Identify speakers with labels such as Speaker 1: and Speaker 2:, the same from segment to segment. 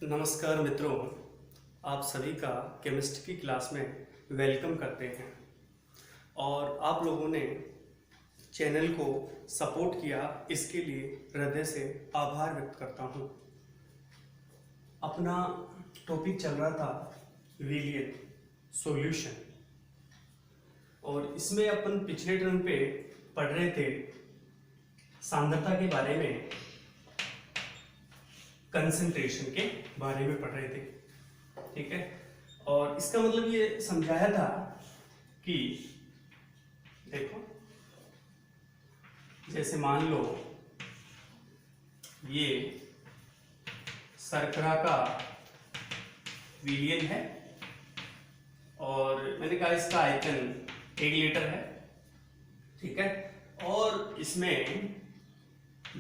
Speaker 1: नमस्कार मित्रों, आप सभी का केमिस्ट्री की क्लास में वेलकम करते हैं। और आप लोगों ने चैनल को सपोर्ट किया, इसके लिए हृदय से आभार व्यक्त करता हूं। अपना टॉपिक चल रहा था विलियन सॉल्यूशन, और इसमें अपन पिछले टर्म पे पढ़ रहे थे सांद्रता के बारे में, कंसंट्रेशन के बारे में पढ़ रहे थे, ठीक है। और इसका मतलब ये समझाया था कि देखो, जैसे मान लो ये शर्करा का विलियन है और मैंने कहा इसका आयतन 1 लीटर है, ठीक है। और इसमें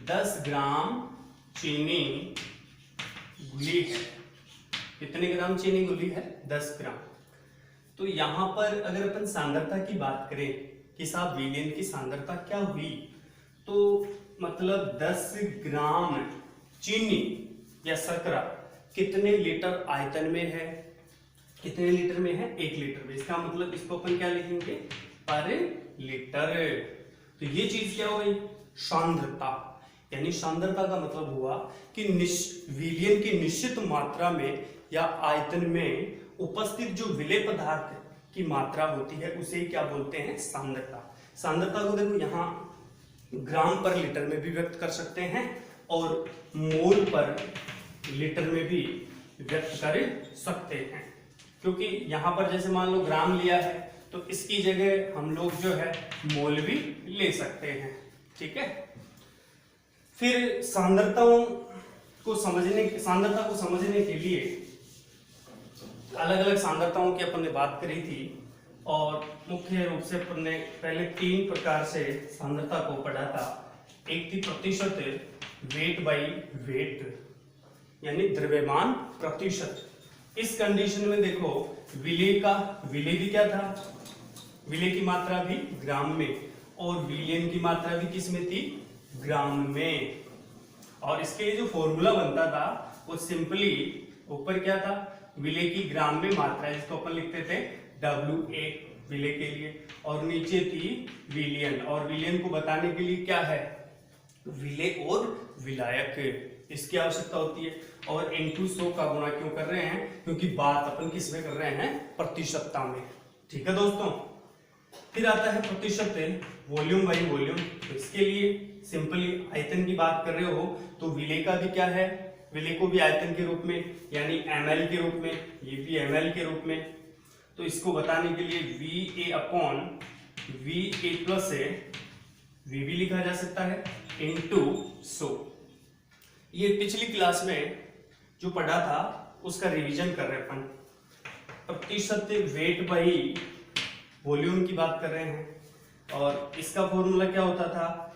Speaker 1: 10 ग्राम चीनी घुली है। कितने ग्राम चीनी घुली है? 10 ग्राम। तो यहां पर अगर अपन सांद्रता की बात करें कि साहब विलियन की सांद्रता क्या हुई, तो मतलब 10 ग्राम चीनी या शर्करा कितने लीटर आयतन में है? कितने लीटर में है? 1 लीटर में। इसका मतलब इसको अपन क्या लिखेंगे? पर लीटर। तो ये चीज क्या हो गई? सांद्रता। यानी सांद्रता का मतलब हुआ कि विलियन की निश्चित मात्रा में या आयतन में उपस्थित जो विलेय पदार्थ की मात्रा होती है उसे क्या बोलते हैं? सांद्रता। सांद्रता को देखो यहाँ ग्राम पर लीटर में भी व्यक्त कर सकते हैं और मोल पर लीटर में भी व्यक्त कर सकते हैं, क्योंकि यहाँ पर जैसे मान लो ग्राम लिया है तो इसकी जगह हम लोग जो है मोल भी ले सकते हैं, ठीक है। फिर सांद्रता को समझने के लिए अलग अलग सांद्रताओं की अपन ने बात करी थी, और मुख्य रूप से अपन ने पहले 3 प्रकार से सांद्रता को पढ़ा था। एक थी प्रतिशत, वेट बाई वेट, यानी द्रव्यमान प्रतिशत। इस कंडीशन में देखो विलेय भी क्या था? विलेय की मात्रा भी ग्राम में, और विलियन की मात्रा भी किस में थी? ग्राम में। और इसके लिए जो फॉर्मूला बनता था वो सिंपली ऊपर क्या था? विलेय की ग्राम में मात्रा, जिसको अपन लिखते थे WA विलेय के लिए, और नीचे थी विलियन। और विलियन को बताने के लिए क्या है? विलेय और विलायक, इसकी आवश्यकता होती है। और इनटू 100 का गुणा क्यों कर रहे हैं? क्योंकि बात अपन किस में कर रहे हैं? प्रतिशतता में, ठीक है दोस्तों। फिर आता है प्रतिशत वॉल्यूम बाई वॉल्यूम। तो इसके लिए सिंपली आयतन की बात कर रहे हो तो विलेय का भी क्या है? विलेय को भी आयतन के रूप में, यानी ml के रूप में, ये भी ml के रूप में। तो इसको बताने के लिए VA upon VA plus V भी लिखा जा सकता है इंटू 100। ये पिछली क्लास में जो पढ़ा था उसका रिवीजन कर रहे हैं अपन। प्रतिशत वेट बाई वॉल्यूम की बात कर रहे हैं, और इसका फॉर्मूला क्या होता था?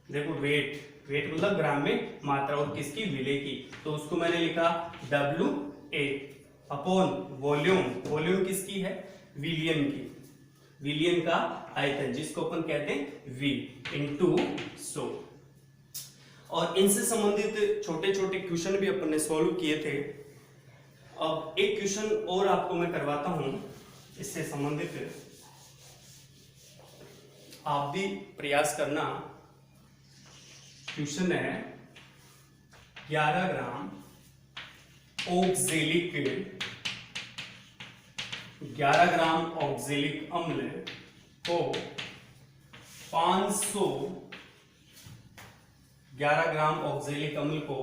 Speaker 1: देखो वेट मतलब ग्राम में मात्रा, और किसकी? विलेय की। तो उसको मैंने लिखा WA अपॉन वॉल्यूम किसकी है? विलियन की। विलियन का आयतन, जिसको अपन कहते हैं V इंटू 100। और इनसे संबंधित छोटे छोटे क्वेश्चन भी अपन ने सॉल्व किए थे। अब एक क्वेश्चन और आपको मैं करवाता हूं इससे संबंधित, आप भी प्रयास करना। क्वेश्चन है 11 ग्राम ऑक्जेलिक अम्ल को 11 ग्राम ऑक्जेलिक अम्ल को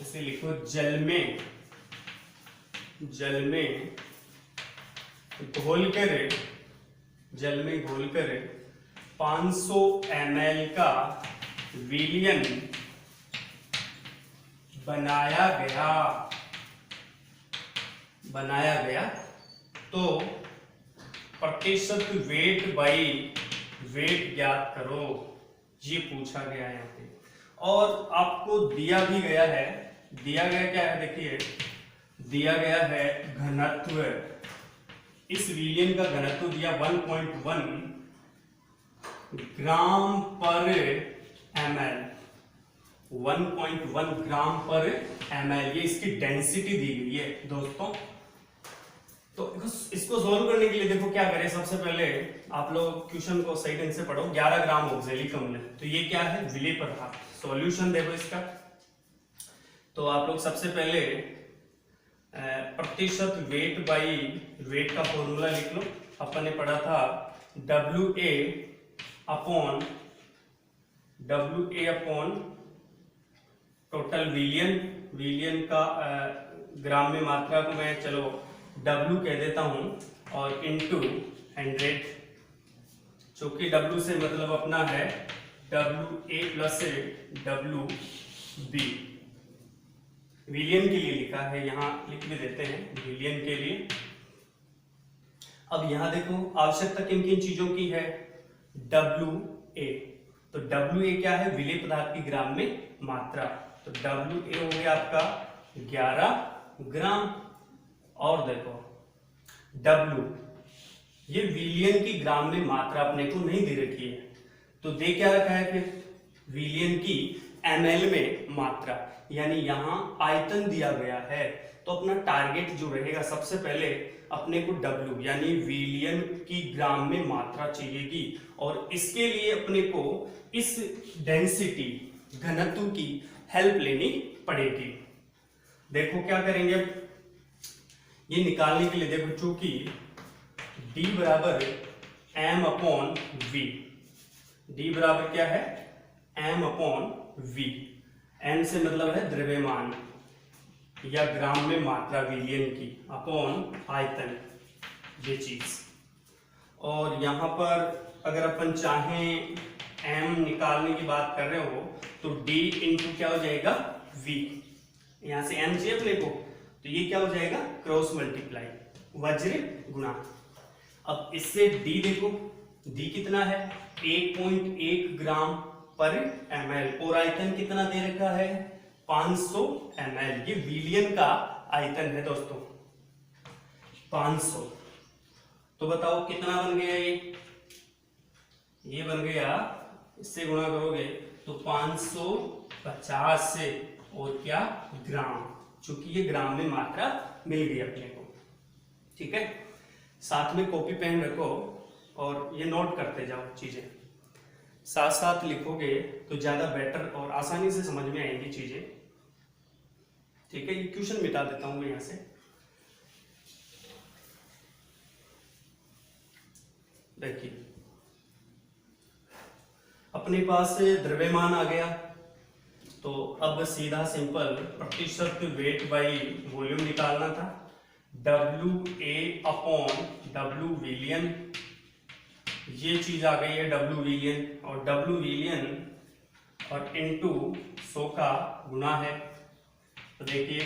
Speaker 1: इसे लिखो जल में घोलकर 500 ml का विलियन बनाया गया, तो प्रतिशत वेट बाई वेट ज्ञात करो, ये पूछा गया है यहाँ पे। और आपको दिया भी गया है। दिया गया क्या है? देखिए, दिया गया है घनत्व। इस विलियन का घनत्व दिया 1.1 ग्राम पर ml। 1.1 ग्राम पर ml, ये इसकी डेंसिटी दी गई है दोस्तों। तो इसको सोल्व करने के लिए देखो क्या करें, सबसे पहले आप लोग क्वेश्चन को सही ढंग से पढ़ो। 11 ग्राम ऑक्जेलिक अम्ल, तो ये क्या है, विलेय पदार्थ। सॉल्यूशन देखो इसका, तो आप लोग सबसे पहले प्रतिशत वेट बाई वेट का फॉर्मूला लिख लो। अपन ने पढ़ा था WA अपॉन टोटल विलियन का ग्राम में मात्रा को मैं चलो W कह देता हूं, और इनटू 100, चूंकि W से मतलब अपना है WA प्लस WB। विलियन के लिए लिखा है, यहां लिख भी देते हैं विलियन के लिए। अब यहां देखो आवश्यकता किन किन चीजों की है, WA, तो WA क्या है, विलेय पदार्थ की ग्राम में मात्रा, तो WA हो गया आपका 11 ग्राम। और देखो W, ये विलियन की ग्राम में मात्रा अपने को नहीं दे रखी है, तो दे क्या रखा है फिर, विलियन की ml में मात्रा, यानी यहां आयतन दिया गया है। तो अपना टारगेट जो रहेगा, सबसे पहले अपने को W यानी विलियन की ग्राम में मात्रा चाहिएगी, और इसके लिए अपने को इस डेंसिटी घनत्व की हेल्प लेनी पड़ेगी। देखो क्या करेंगे, ये निकालने के लिए देखो, चूंकि D बराबर m अपॉन V, D बराबर क्या है, m अपॉन V, m से मतलब है द्रव्यमान या ग्राम में मात्रा विलियन की, अपॉन आयतन, ये चीज। और यहां पर अगर अपन चाहें m निकालने की बात कर रहे हो, तो D इंटू क्या हो जाएगा, V, यहां से m चाहिए अपने को, तो ये क्या हो जाएगा, क्रॉस मल्टीप्लाई, वज्र गुणा। अब इससे D देखो, D कितना है, 1.1 ग्राम पर ml, और आयतन कितना दे रखा है, 500 ml। ये विलियन का आयतन है दोस्तों, 500। तो बताओ कितना बन गया ये बन गया, इससे गुणा करोगे तो 550 से, और क्या, ग्राम, चूंकि ये ग्राम में मात्रा मिल गई अपने को। ठीक है, साथ में कॉपी पेन रखो और ये नोट करते जाओ, चीजें साथ साथ लिखोगे तो ज्यादा बेटर और आसानी से समझ में आएंगी चीजें। ठीक है, ये क्वेश्चन मिटा देता हूं मैं यहां से। देखिए अपने पास द्रव्यमान आ गया, तो अब सीधा सिंपल प्रतिशत वेट बाई वॉल्यूम निकालना था। WA अपॉन W विलियन, ये चीज आ गई है W विलियन, और W विलियन और इनटू 100 का गुना है। तो देखिए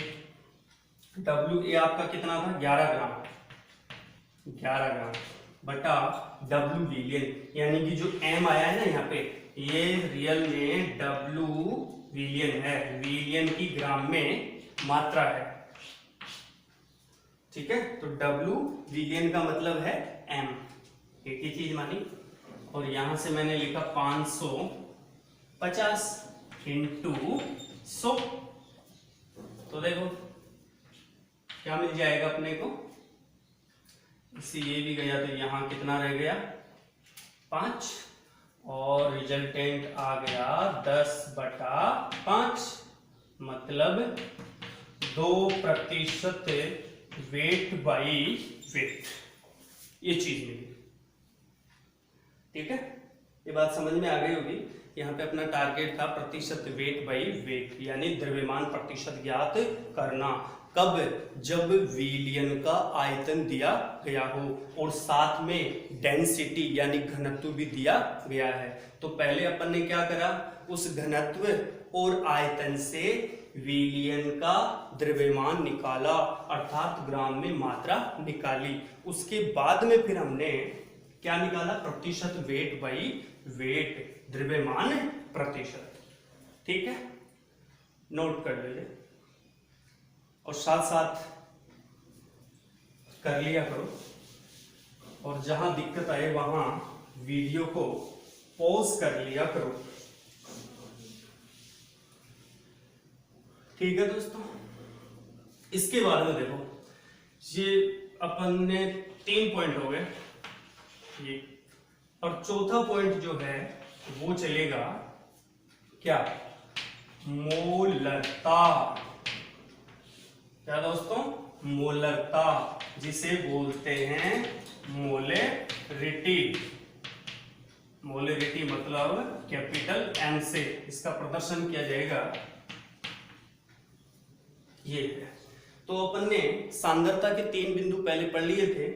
Speaker 1: WA आपका कितना था, 11 ग्राम, 11 ग्राम बटा W विलियन, यानी कि जो M आया है ना यहाँ पे, ये रियल में W विलियन है, विलियन की ग्राम में मात्रा है। ठीक है, तो W विलियन का मतलब है M, एक ही चीज मानी। और यहां से मैंने लिखा 550 इंटू 100, तो देखो क्या मिल जाएगा अपने को, इससे ये भी गया तो यहां कितना रह गया, 5, और रिजल्टेंट आ गया 10/5, मतलब 2% वेट बाई वेट, ये चीज मिली। ठीक है, ये बात समझ में आ गई होगी। यहाँ पे अपना टारगेट था प्रतिशत वेट बाई वेट, यानी द्रव्यमान प्रतिशत ज्ञात करना, कब, जब विलियन का आयतन दिया गया हो और साथ में डेंसिटी यानी घनत्व भी दिया गया है। तो पहले अपन ने क्या करा, उस घनत्व और आयतन से विलियन का द्रव्यमान निकाला, अर्थात ग्राम में मात्रा निकाली। उसके बाद में फिर हमने क्या निकाला, प्रतिशत वेट बाई वेट, द्रव्यमान प्रतिशत। ठीक है, नोट कर लीजिए और साथ साथ कर लिया करो, और जहां दिक्कत आए वहां वीडियो को पॉज कर लिया करो। ठीक है दोस्तों, इसके बाद में देखो, ये अपन ने 3 पॉइंट हो गए ये, और चौथा पॉइंट जो है वो चलेगा क्या, मोलरता। क्या दोस्तों, मोलरता, जिसे बोलते हैं मोलेरिटी। मोलेरिटी मतलब कैपिटल एम से इसका प्रदर्शन किया जाएगा, ये है। तो अपन ने सांद्रता के 3 बिंदु पहले पढ़ लिए थे,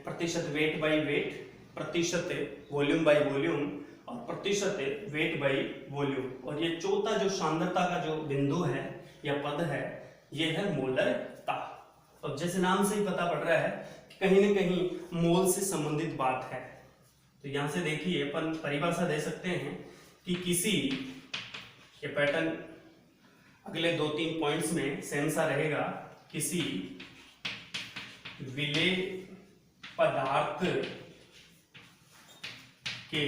Speaker 1: प्रतिशत वेट बाय वेट, प्रतिशत वॉल्यूम बाय वॉल्यूम, और प्रतिशत वेट बाय वॉल्यूम। और ये चौथा जो सांद्रता का जो बिंदु है या पद है, ये है मोलरता। और जैसे नाम से ही पता पड़ रहा है कि कहीं ना कहीं मोल से संबंधित बात है। तो यहां से देखिए अपन परिभाषा दे सकते हैं कि किसी, ये पैटर्न अगले 2-3 पॉइंट्स में सेम सा रहेगा, किसी विलेय पदार्थ के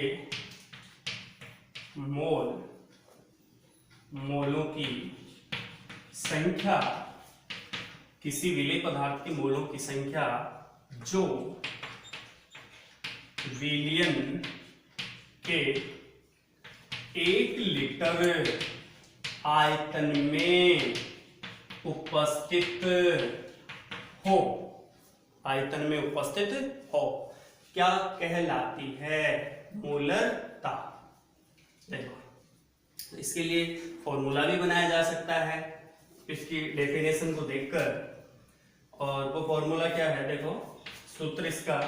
Speaker 1: मोलों की संख्या, किसी विलेय पदार्थ के मोलों की संख्या जो विलयन के 1 लीटर आयतन में उपस्थित हो, आयतन में उपस्थित हो, क्या कहलाती है, मोलरता। देखो, इसके लिए फॉर्मूला भी बनाया जा सकता है इसकी डेफिनेशन को देखकर। और वो फॉर्मूला क्या है, देखो सूत्र इसका,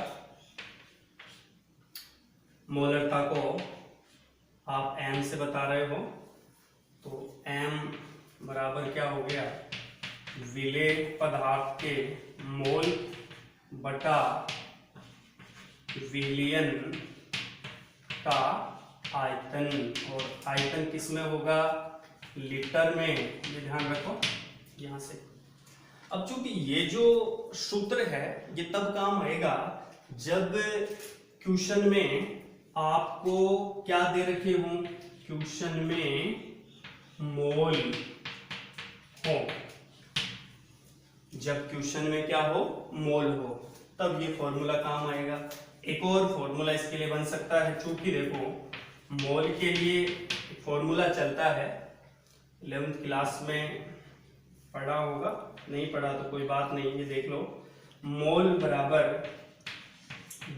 Speaker 1: मोलरता को आप m से बता रहे हो, तो m बराबर क्या हो गया, विलेय पदार्थ के मोल बटा विलयन का आयतन। और आयतन किस में होगा, लीटर में, ये ध्यान रखो यहां से। अब चूंकि ये जो सूत्र है ये तब काम आएगा जब क्वेश्चन में आपको क्या दे रखे हों, क्वेश्चन में मोल हो, जब क्वेश्चन में क्या हो, मोल हो, तब ये फॉर्मूला काम आएगा। एक और फॉर्मूला इसके लिए बन सकता है, चूंकि देखो मोल के लिए फॉर्मूला चलता है, 11th क्लास में पढ़ा होगा, नहीं पढ़ा तो कोई बात नहीं, ये देख लो, मोल बराबर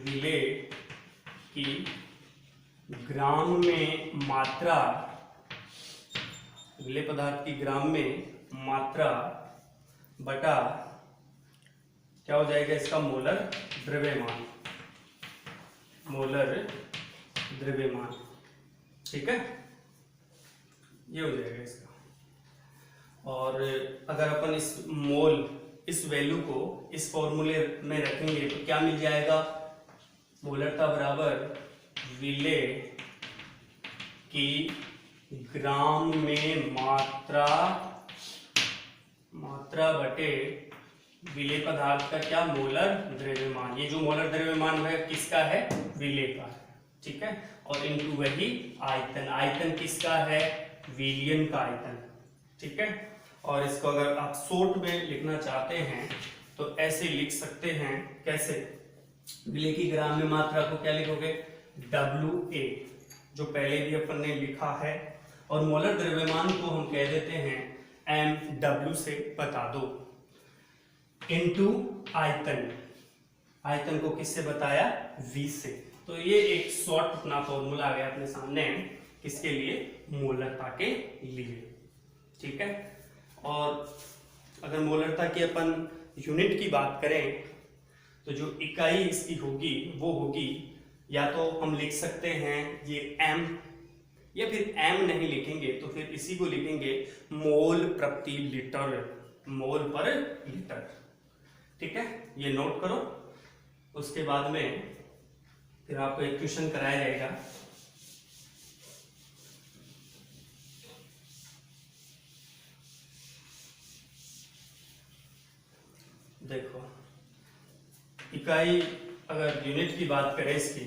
Speaker 1: विलेय की ग्राम में मात्रा, विलेय पदार्थ की ग्राम में मात्रा बटा क्या हो जाएगा इसका, मोलर द्रव्यमान, मोलर द्रव्यमान। ठीक है, ये हो जाएगा इसका। और अगर अपन इस मोल, इस वैल्यू को इस फॉर्मूले में रखेंगे तो क्या मिल जाएगा, मोलरता बराबर विलेय की ग्राम में मात्रा बटे विलेय पदार्थ का क्या, मोलर द्रव्यमान। ये जो मोलर द्रव्यमान है किसका है, विलेय का है। ठीक है, और इनटू वही आयतन, आयतन किसका है, विलयन का आयतन। ठीक है, और इसको अगर आप शॉर्ट में लिखना चाहते हैं तो ऐसे लिख सकते हैं, कैसे, विलेय की ग्राम में मात्रा को क्या लिखोगे, WA, जो पहले भी अपन ने लिखा है, और मोलर द्रव्यमान को हम कह देते हैं MW से बता दो, इनटू आयतन, आयतन को किससे बताया, V से। तो ये एक शॉर्ट अपना फॉर्मूला आ गया अपने सामने, किसके लिए, मोलरता के लिए। ठीक है, और अगर मोलरता की अपन यूनिट की बात करें तो जो इकाई इसकी होगी वो होगी, या तो हम लिख सकते हैं ये m, या फिर m नहीं लिखेंगे तो फिर इसी को लिखेंगे मोल प्रति लीटर, मोल पर लीटर। ठीक है, ये नोट करो। उसके बाद में फिर आपको एक क्वेश्चन कराया जाएगा, देखो इकाई, अगर यूनिट की बात करें इसकी,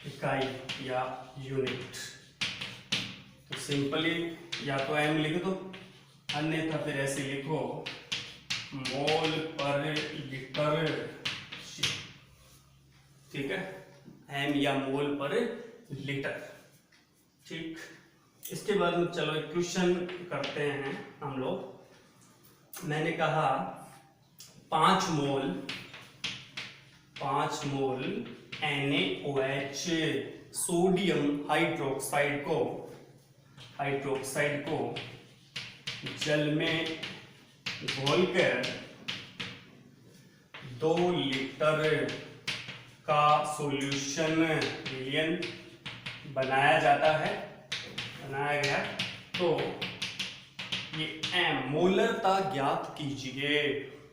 Speaker 1: इकाई या यूनिट, सिंपली या तो m लिख दो, अन्यथा फिर ऐसे लिखो मोल पर लीटर, ठीक है, m या मोल पर लीटर। ठीक, इसके बाद में चलो एक क्वेश्चन करते हैं हम लोग। मैंने कहा 5 मोल NaOH सोडियम हाइड्रोक्साइड को जल में घोलकर 2 लीटर का सॉल्यूशन विलयन बनाया गया, तो ये m मोलरता ज्ञात कीजिए।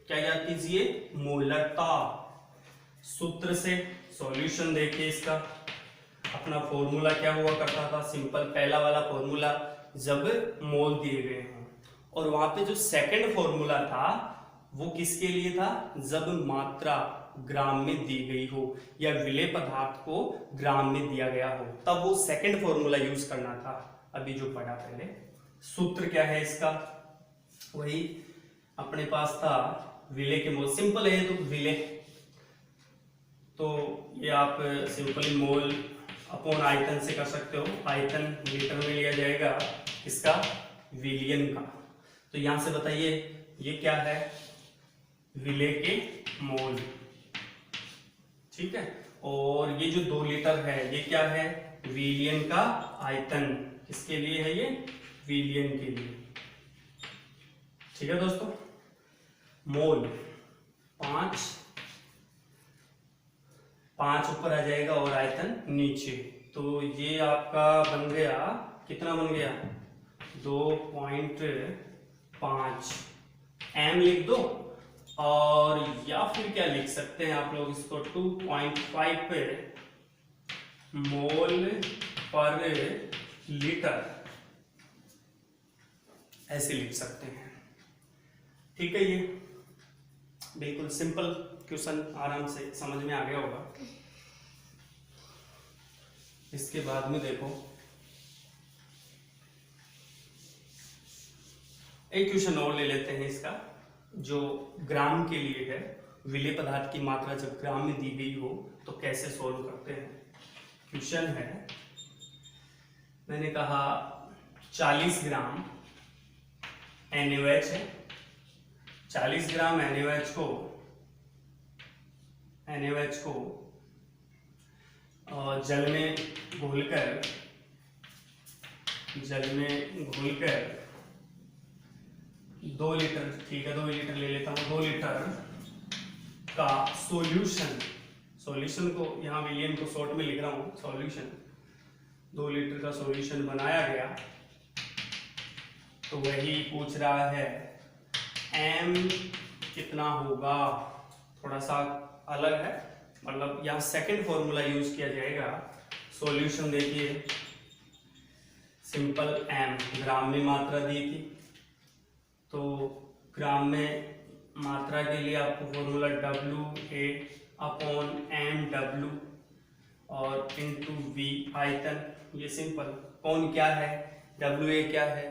Speaker 1: क्या ज्ञात कीजिए? मोलरता। सूत्र से सॉल्यूशन देखिए, इसका अपना फॉर्मूला क्या हुआ करता था? सिंपल पहला वाला फॉर्मूला जब मोल दिए गए हों, और वहां पे जो सेकंड फॉर्मूला था वो किसके लिए था? जब मात्रा ग्राम में दी गई हो या विलेय पदार्थ को ग्राम में दिया गया हो, तब वो सेकंड फॉर्मूला यूज करना था। अभी जो पढ़ा पहले, सूत्र क्या है इसका? वही अपने पास था विलेय के मोल। सिंपल है तो विलेय, तो ये आप सिंपली मोल अपॉन आयतन से कर सकते हो। आयतन लीटर में लिया जाएगा इसका विलयन का। तो यहां से बताइए ये क्या है? विलेय के मोल, ठीक है। और ये जो 2 लीटर है ये क्या है? विलयन का आयतन। किसके लिए है ये? विलयन के लिए, ठीक है दोस्तों। मोल 5 ऊपर आ जाएगा और आयतन नीचे, तो ये आपका बन गया, कितना बन गया? 2.5 m लिख दो, और या फिर क्या लिख सकते हैं आप लोग इसको? 2.5 मोल पर लीटर, ऐसे लिख सकते हैं, ठीक है। ये बिल्कुल सिंपल क्वेश्चन, आराम से समझ में आ गया होगा। इसके बाद में देखो एक क्वेश्चन और ले लेते हैं इसका, जो ग्राम के लिए है। विलेय पदार्थ की मात्रा जब ग्राम में दी गई हो तो कैसे सोल्व करते हैं? क्वेश्चन है, मैंने कहा 40 ग्राम NaOH है। 40 ग्राम NaOH को जल में घोलकर 2 लीटर, ठीक है 2 लीटर ले लेता हूँ, 2 लीटर का सॉल्यूशन को, यहाँ विलियन को शॉर्ट में लिख रहा हूँ, सॉल्यूशन 2 लीटर का सॉल्यूशन बनाया गया। तो वही पूछ रहा है m कितना होगा। थोड़ा सा अलग है, मतलब यहाँ सेकंड फॉर्मूला यूज किया जाएगा। सॉल्यूशन देखिए, सिंपल m, ग्राम में मात्रा दी थी, तो ग्राम में मात्रा के लिए आपको फॉर्मूला WA/mW और इंटू V आयतन। ये सिंपल, कौन क्या है? WA क्या है?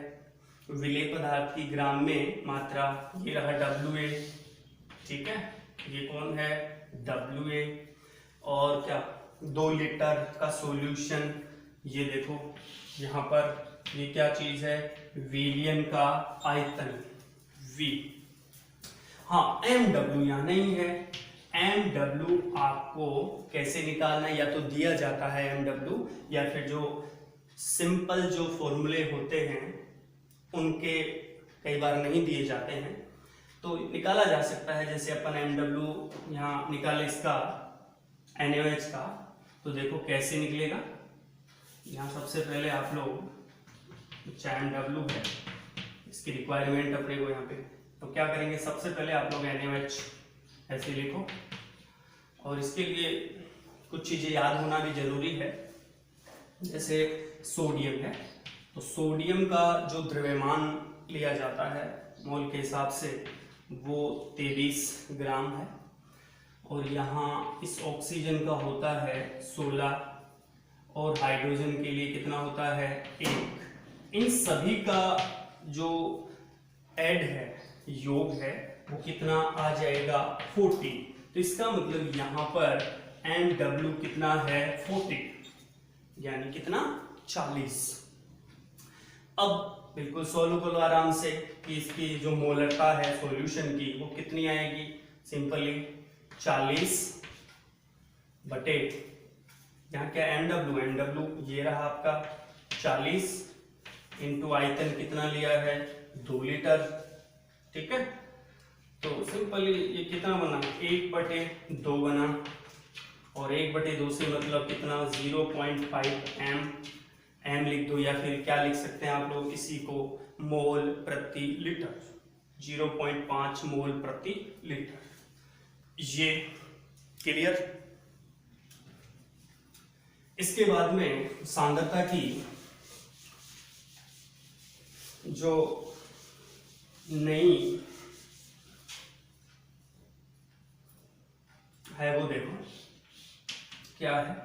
Speaker 1: विलेय पदार्थ की ग्राम में मात्रा, ये रहा WA, ठीक है। ये कौन है? WA। और क्या? 2 लीटर का सॉल्यूशन, ये देखो यहाँ पर ये क्या चीज है? विलियन का आयतन V। हाँ, MW यहाँ नहीं है। MW आपको कैसे निकालना है? या तो दिया जाता है MW, या फिर जो सिंपल जो फॉर्मूले होते हैं उनके कई बार नहीं दिए जाते हैं, तो निकाला जा सकता है। जैसे अपन MW यहाँ निकाले इसका NaOH का, तो देखो कैसे निकलेगा। यहाँ सबसे पहले आप लोग MW है, इसकी रिक्वायरमेंट अपने को यहाँ पे, तो क्या करेंगे? सबसे पहले आप लोग NaOH ऐसे लिखो, और इसके लिए कुछ चीजें याद होना भी जरूरी है। जैसे सोडियम है, तो सोडियम का जो द्रव्यमान लिया जाता है मोल के हिसाब से, वो 23 ग्राम है। और यहाँ इस ऑक्सीजन का होता है 16, और हाइड्रोजन के लिए कितना होता है? 1। इन सभी का जो ऐड है, योग है, वो कितना आ जाएगा 40। तो इसका मतलब यहाँ पर MW कितना है 40, यानी कितना 40। अब बिल्कुल सोल्व करो आराम से कि इसकी जो मोलरता है सॉल्यूशन की वो कितनी आएगी। सिंपली 40 बटे यहाँ क्या MW ये रहा आपका 40 इंटू आयतन कितना लिया है 2 लीटर। ठीक है, तो सिंपली ये कितना बना 1/2 बना, और 1/2 से मतलब कितना 0.5 एम लिख दो, या फिर क्या लिख सकते हैं आप लोग इसी को मोल प्रति लीटर, 0.5 मोल प्रति लीटर। ये क्लियर। इसके बाद में सांद्रता की जो नई है वो देखो क्या है।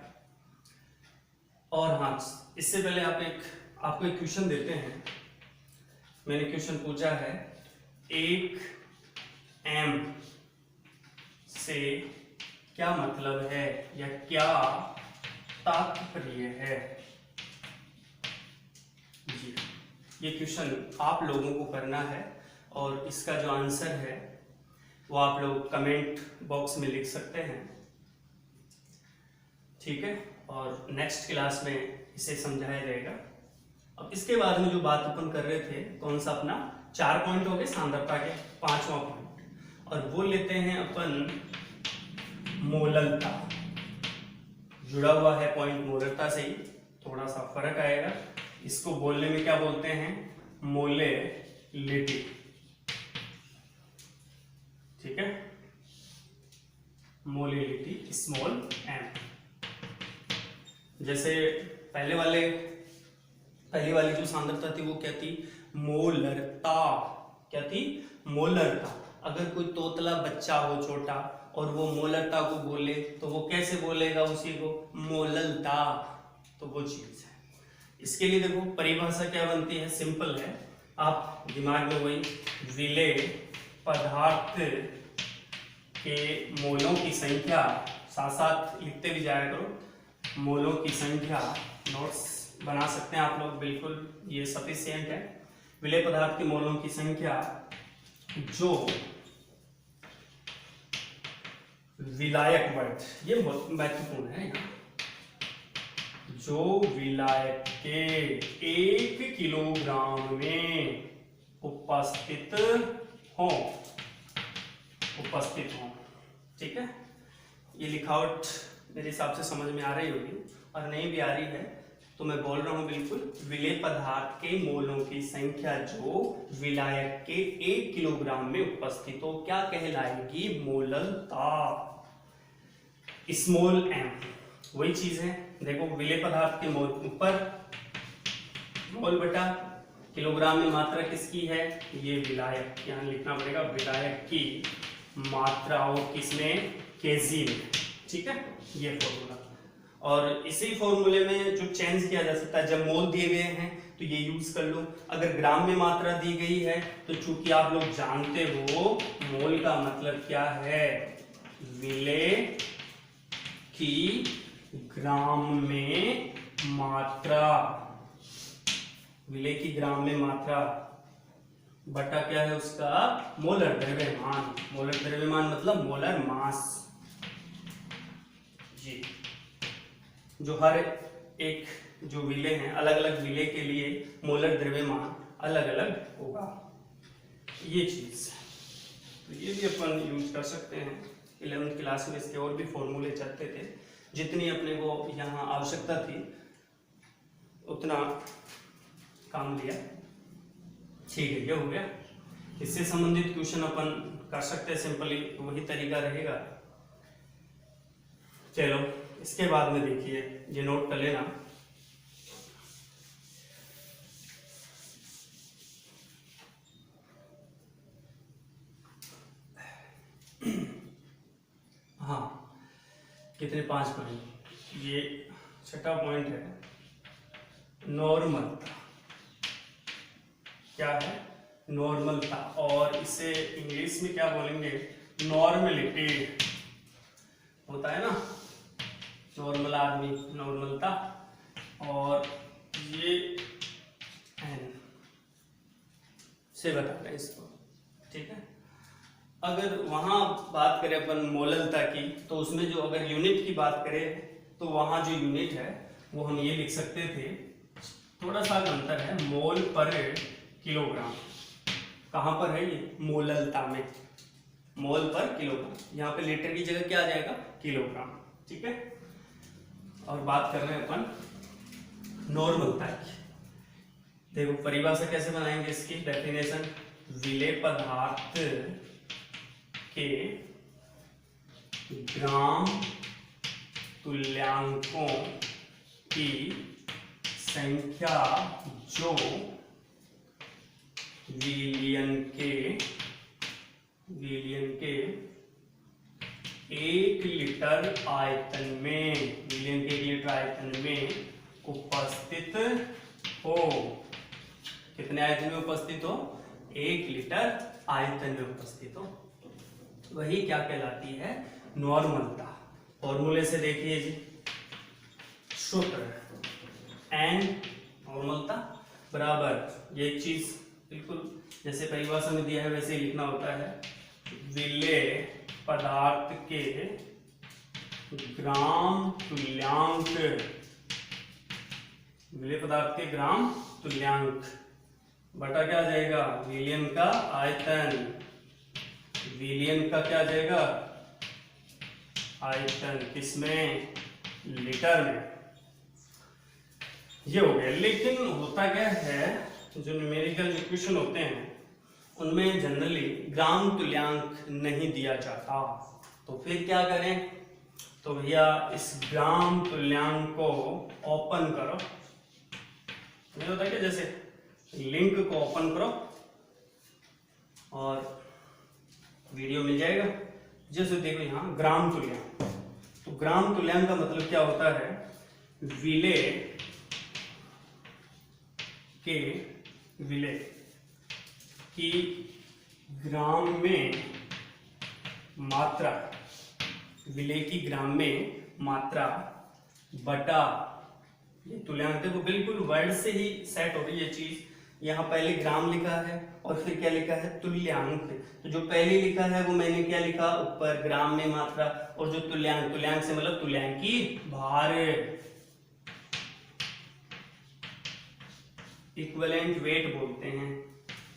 Speaker 1: और हाँ, इससे पहले आपको एक क्वेश्चन देते हैं। मैंने क्वेश्चन पूछा है 1 M से क्या मतलब है या क्या तात्पर्य है। जी, ये क्वेश्चन आप लोगों को करना है और इसका जो आंसर है वो आप लोग कमेंट बॉक्स में लिख सकते हैं। ठीक है, और नेक्स्ट क्लास में इसे समझाया जाएगा। अब इसके बाद में जो बात अपन कर रहे थे, कौन सा अपना 4 पॉइंट हो गए सांद्रता के, 5वां पॉइंट, और वो लेते हैं अपन मोललता। जुड़ा हुआ है पॉइंट मोलरता से ही, थोड़ा सा फर्क आएगा। इसको बोलने में क्या बोलते हैं मोलेलिटी। ठीक है, मोलेलिटी स्मॉल m। जैसे पहली वाली जो सांद्रता थी वो क्या थी मोलरता। क्या थी मोलरता। अगर कोई तोतला बच्चा हो छोटा और वो मोलरता को बोले तो वो कैसे बोलेगा उसी को मोललता। तो वो चीज है। इसके लिए देखो परिभाषा क्या बनती है, सिंपल है, आप दिमाग में वही विलेय पदार्थ के मोलों की संख्या साथ साथ लिखते भी जाया करो। मोलों की संख्या नोट्स बना सकते हैं आप लोग, बिल्कुल ये सफिशिएंट है। विलेय पदार्थ के मोलों की संख्या जो विलायक वर्ग, ये बहुत महत्वपूर्ण है, जो विलायक के 1 किलोग्राम में उपस्थित हो। ठीक है, ये लिखावट मेरे हिसाब से समझ में आ रही होगी, और नहीं भी आ रही है तो मैं बोल रहा हूं बिल्कुल। विलेय पदार्थ के मोलों की संख्या जो विलायक के 1 किलोग्राम में उपस्थित हो, क्या कहलाएगी मोललता, स्मॉल m। वही चीज है, देखो विलेय पदार्थ के मोल ऊपर मोल बटा किलोग्राम में मात्रा किसकी है, ये विलायक, यहाँ लिखना पड़ेगा विलायक की मात्रा, और किसमें केजी में। ठीक है, ये फॉर्मूला। और इसी फॉर्मूले में जो चेंज किया जा सकता है, जब मोल दिए गए हैं तो ये यूज कर लो। अगर ग्राम में मात्रा दी गई है तो चूंकि आप लोग जानते हो मोल का मतलब क्या है, विलेय की ग्राम में मात्रा, विलेय की ग्राम में मात्रा बटा क्या है उसका मोलर द्रव्यमान। मोलर द्रव्यमान मतलब मोलर मास। जी, जो हर एक जो विलेय हैं, अलग अलग विलेय के लिए मोलर द्रव्यमान अलग अलग होगा, ये चीज। तो ये भी अपन यूज कर सकते हैं। 11th क्लास में इसके और भी फॉर्मूले चलते थे, जितनी अपने को यहाँ आवश्यकता थी उतना काम लिया। ठीक है, ये हो गया। इससे संबंधित क्वेश्चन अपन कर सकते हैं, सिंपली वही तरीका रहेगा। चलो इसके बाद में देखिए, ये नोट कर लेना, हाँ कितने 5 पॉइंट। ये छठा पॉइंट है नॉर्मलता। क्या है, नॉर्मलता। और इसे इंग्लिश में क्या बोलेंगे, नॉर्मलिटी होता है ना, नॉर्मल आदमी, नॉर्मलता। और ये एन से बताते हैं इसको, ठीक है। अगर वहां बात करें अपन मोललता की, तो उसमें जो अगर यूनिट की बात करें तो वहां जो यूनिट है वो हम ये लिख सकते थे, थोड़ा सा अंतर है, मोल पर किलोग्राम। कहां पर है ये, मोललता में, मोल पर किलोग्राम। यहाँ पे लीटर की जगह क्या आ जाएगा, किलोग्राम, ठीक है। और बात कर रहे हैं अपन नॉर्मलता की। देखो परिभाषा कैसे बनाएंगे इसकी, डेफिनेशन, विलेय पदार्थ के ग्राम तुल्यांकों की संख्या जो विलियन के 1 लीटर आयतन में, विलियन के 1 लीटर आयतन में उपस्थित हो। कितने आयतन में उपस्थित हो, 1 लीटर आयतन में उपस्थित हो, वही क्या कहलाती है, नॉर्मलता। फॉर्मूले से देखिए जी, सूत्र एन नॉर्मलता बराबर, ये चीज बिल्कुल जैसे परिभाषा में दिया है वैसे ही लिखना होता है, विलेय पदार्थ के ग्राम तुल्यांक, विलेय पदार्थ के ग्राम तुल्यांक बटा क्या आ जाएगा, विलियन का आयतन, विलियन का क्या आ जाएगा, आयतन, किसमें, लीटर में। ये हो गया। लेकिन होता क्या है, जो न्यूमेरिकल इक्वेशन होते हैं उनमें जनरली ग्राम तुल्यांक नहीं दिया जाता, तो फिर क्या करें, तो भैया इस ग्राम तुल्यांक को ओपन करो, नहीं होता क्या, जैसे लिंक को ओपन करो और वीडियो मिल जाएगा। जैसे देखो यहाँ ग्राम तुल्यांक, तो ग्राम तुल्यांक का मतलब क्या होता है, विलेय के, विलेय की ग्राम में मात्रा, विलेय की ग्राम में मात्रा बटा, ये तुल्यांक देखो बिल्कुल वर्ड से ही सेट हो रही है चीज। यहाँ पहले ग्राम लिखा है और फिर क्या लिखा है, तुल्यांक। तो जो पहले लिखा है वो मैंने क्या लिखा, ऊपर ग्राम में मात्रा, और जो तुल्यांक, तुल्यांक से मतलब तुल्यांकी भार, इक्विवेलेंट वेट बोलते हैं,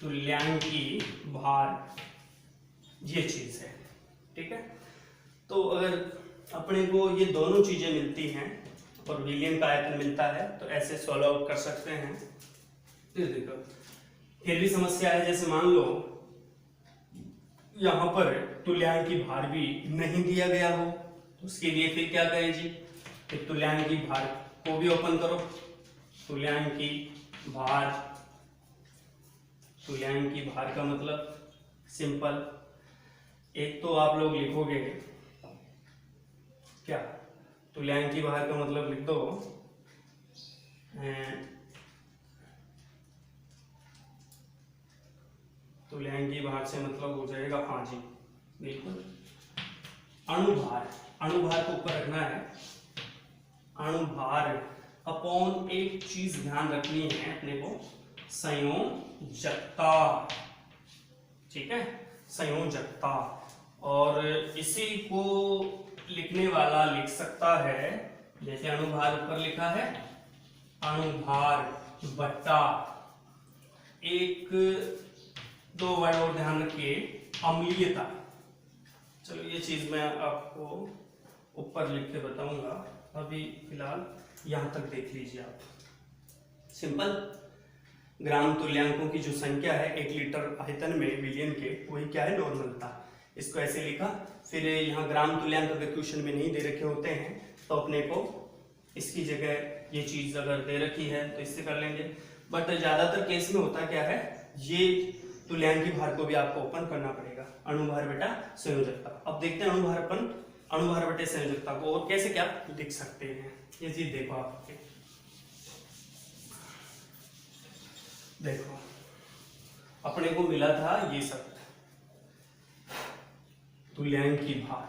Speaker 1: तुल्यांकी भार, ये चीज है, ठीक है। तो अगर अपने को ये दोनों चीजें मिलती हैं और विलियन का आयतन मिलता है तो ऐसे सॉल्व आउट कर सकते हैं। फिर देखो, फिर भी समस्या है, जैसे मान लो यहां पर तुल्यांकी भार भी नहीं दिया गया हो, तो उसके लिए फिर क्या करें जी, तो तुल्यांकी भार को भी ओपन करो, तुल्यांकी भार, तुल्यांकी भार का मतलब सिंपल, एक तो आप लोग लिखोगे क्या, तुल्यांकी भार का मतलब लिख दो तुल्यांकी भार से मतलब हो जाएगा, हाँ जी बिल्कुल, अणुभार, अणुभार को ऊपर रखना है, अणुभार अपॉन एक चीज ध्यान रखनी है अपने को, संयोजकता, ठीक है, संयोजकता। और इसी को लिखने वाला लिख सकता है, जैसे अणुभार ऊपर लिखा है, अणुभार बट्टा, एक दो वर्ड और ध्यान रखिए, अम्लीयता। चलो ये चीज मैं आपको ऊपर लिख के बताऊंगा, अभी फिलहाल यहां तक देख लीजिए आप। सिंपल, ग्राम तुल्यांकों की जो संख्या है 1 लीटर आयतन में विलियन के, वही क्या है, नॉर्मलता। इसको ऐसे लिखा। फिर यहाँ ग्राम तुल्यांक अगर क्वेश्चन में नहीं दे रखे होते हैं तो अपने को इसकी जगह ये चीज अगर दे रखी है तो इससे कर लेंगे। बट ज्यादातर केस में होता क्या है, ये तुल्यांकी भार को भी आपको ओपन करना पड़ेगा, अणुभार बटा संयोजकता। अब देखते हैं अणुभार अपन अणुभार बटे संयोजकता को और कैसे क्या लिख सकते हैं। ये चीज देखो आप, देखो अपने को मिला था ये शब्द तुल्यांकी भार,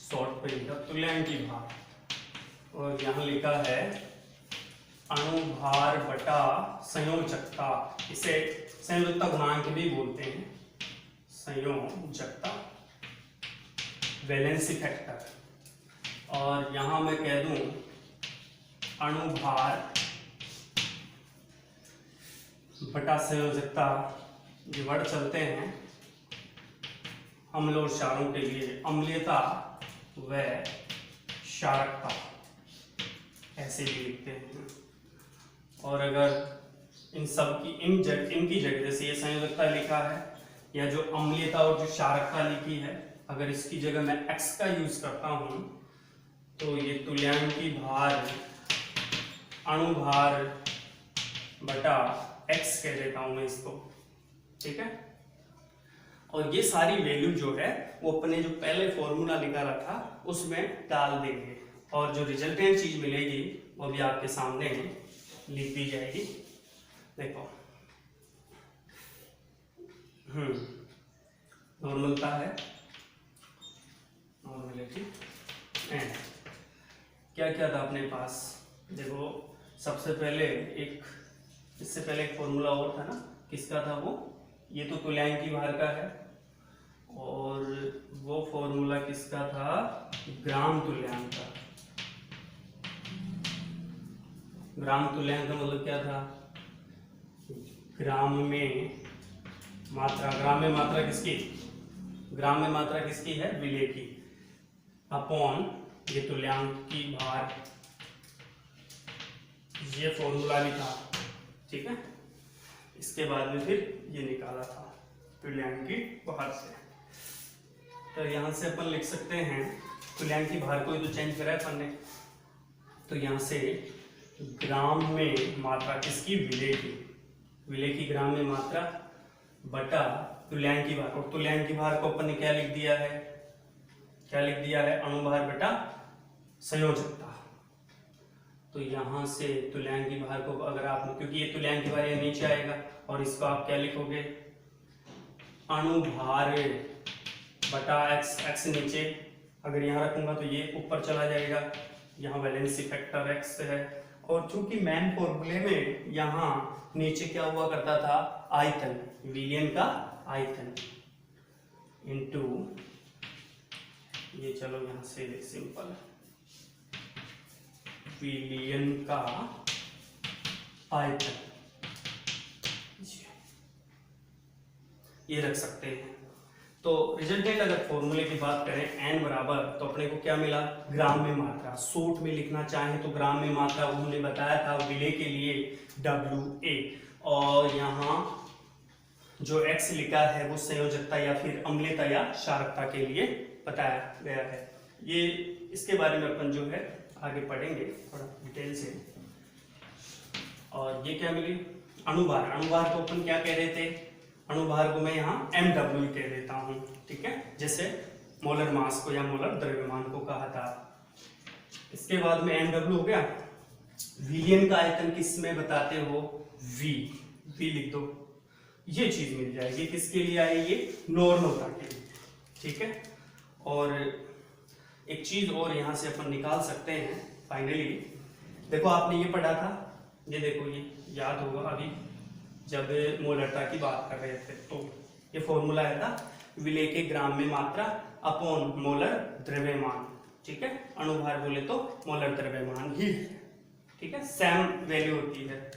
Speaker 1: शॉर्ट पे लिखा तुल्यांकी भार, और यहाँ लिखा है अणुभार बटा संयोजकता। इसे संयोजकता गुणांक भी बोलते हैं, संयोजकता, वैलेंसी फैक्टर। और यहां मैं कह दूं अणुभार बटा संयोजकता, ये वर्ड चलते हैं अम्ल और क्षारों के लिए, अम्लीयता व क्षारकता ऐसे भी लिखते हैं। और अगर इन सब की इनकी जगह जैसे ये संयोजकता लिखा है या जो अम्लीयता और जो क्षारकता लिखी है, अगर इसकी जगह मैं x का यूज करता हूं तो ये तुल्यांकी भार अणुभार बटा x कह देता हूं मैं इसको, ठीक है। और ये सारी वैल्यू जो है वो अपने जो पहले फॉर्मूला निकाला था उसमें डाल देंगे, और जो रिजल्टेंट चीज मिलेगी वो भी आपके सामने लिख दी जाएगी। देखो नॉर्मलता है, नॉर्मलिटी एंड क्या क्या था अपने पास। देखो सबसे पहले इससे पहले एक फॉर्मूला और था ना, किसका था वो, ये तो तुल्यांकी भार का है, और वो फॉर्मूला किसका था, ग्राम तुल्यांक का। ग्राम तुल्यांक का मतलब क्या था, ग्राम में मात्रा, ग्राम में मात्रा किसकी, ग्राम में मात्रा किसकी है, विलेय की, अपॉन ये तुल्यांक की भार, ये फॉर्मूला भी था, ठीक है। इसके बाद में फिर ये निकाला था तुल्यांकी भार से। तो यहां से अपन लिख सकते हैं तुल्यांकी भार को ही तो चेंज करा है अपन ने, तो यहां से ग्राम में मात्रा किसकी, विलेय की, विलेय की ग्राम में मात्रा बटा तुल्यांकी भार, और तुल्यांकी भार को अपन ने क्या लिख दिया है, क्या लिख दिया है, अणुभार बटा संयोजकता। तो यहां से तुल्यांकी भार को अगर आप, क्योंकि ये तुल्यांकी भार ये नीचे आएगा, और इसको आप क्या लिखोगे, अणुभार बटा x नीचे, अगर यहाँ रखूंगा तो ये ऊपर चला जाएगा, यहाँ वैलेंसी फैक्टर x है, और चूंकि मैन फॉर्मूले में यहाँ नीचे क्या हुआ करता था, आयतन, विलयन का आयतन इनटू ये, चलो यहाँ से सिंपल, विलयन का आयतन, ये रख सकते हैं। तो रिजल्टेंट अगर फॉर्मूले की बात करें n बराबर, तो अपने को क्या मिला, ग्राम में मात्रा, शॉर्ट में लिखना चाहें तो ग्राम में मात्रा उन्होंने बताया था विलेय के लिए WA, और यहाँ जो x लिखा है वो संयोजकता या फिर अम्लीयता या क्षारकता के लिए बताया गया है। ये इसके बारे में अपन जो है आगे पढ़ेंगे थोड़ा डिटेल से। और ये क्या मिली, अणुभार, अणुभार को अपन क्या कह रहे थे, अणुभार को मैं यहाँ MW कह देता हूँ, ठीक है, जैसे मोलर मास को या मोलर द्रव्यमान को कहा था। इसके बाद में MW हो गया। विलयन का आयतन किस में बताते हो, V लिख दो, ये चीज मिल जाएगी, किसके लिए आई, ये नॉर्मलता के लिए, ठीक है। और एक चीज और यहाँ से अपन निकाल सकते हैं फाइनली, देखो आपने ये पढ़ा था, ये देखो ये याद होगा अभी जब मोलरता की बात कर रहे थे, तो ये फॉर्मूला आया था विलेय के ग्राम में मात्रा अपॉन मोलर द्रव्यमान, ठीक है, अणुभार बोले तो मोलर द्रव्यमान ही, ठीक है, सेम वैल्यू होती है,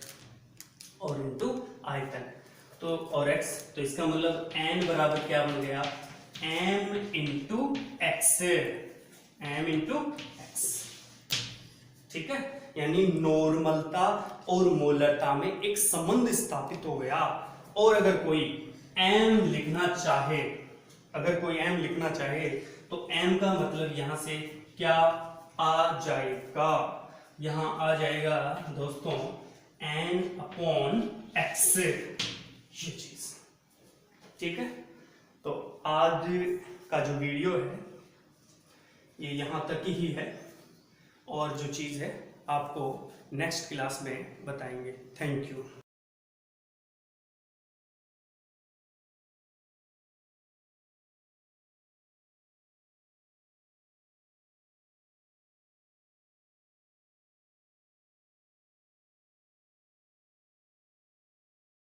Speaker 1: और इनटू आयतन, तो और x, तो इसका मतलब n बराबर क्या बन गया, m into x, m into x, ठीक है, यानी नॉर्मलता और मोलरता में एक संबंध स्थापित हो गया। और अगर कोई m लिखना चाहे, अगर कोई m लिखना चाहे तो m का मतलब यहां से क्या आ जाएगा, यहां आ जाएगा दोस्तों n अपॉन x, ये चीज, ठीक है। तो आज का जो वीडियो है ये यहां तक ही है, और जो चीज है आपको नेक्स्ट क्लास में बताएंगे। Thank you.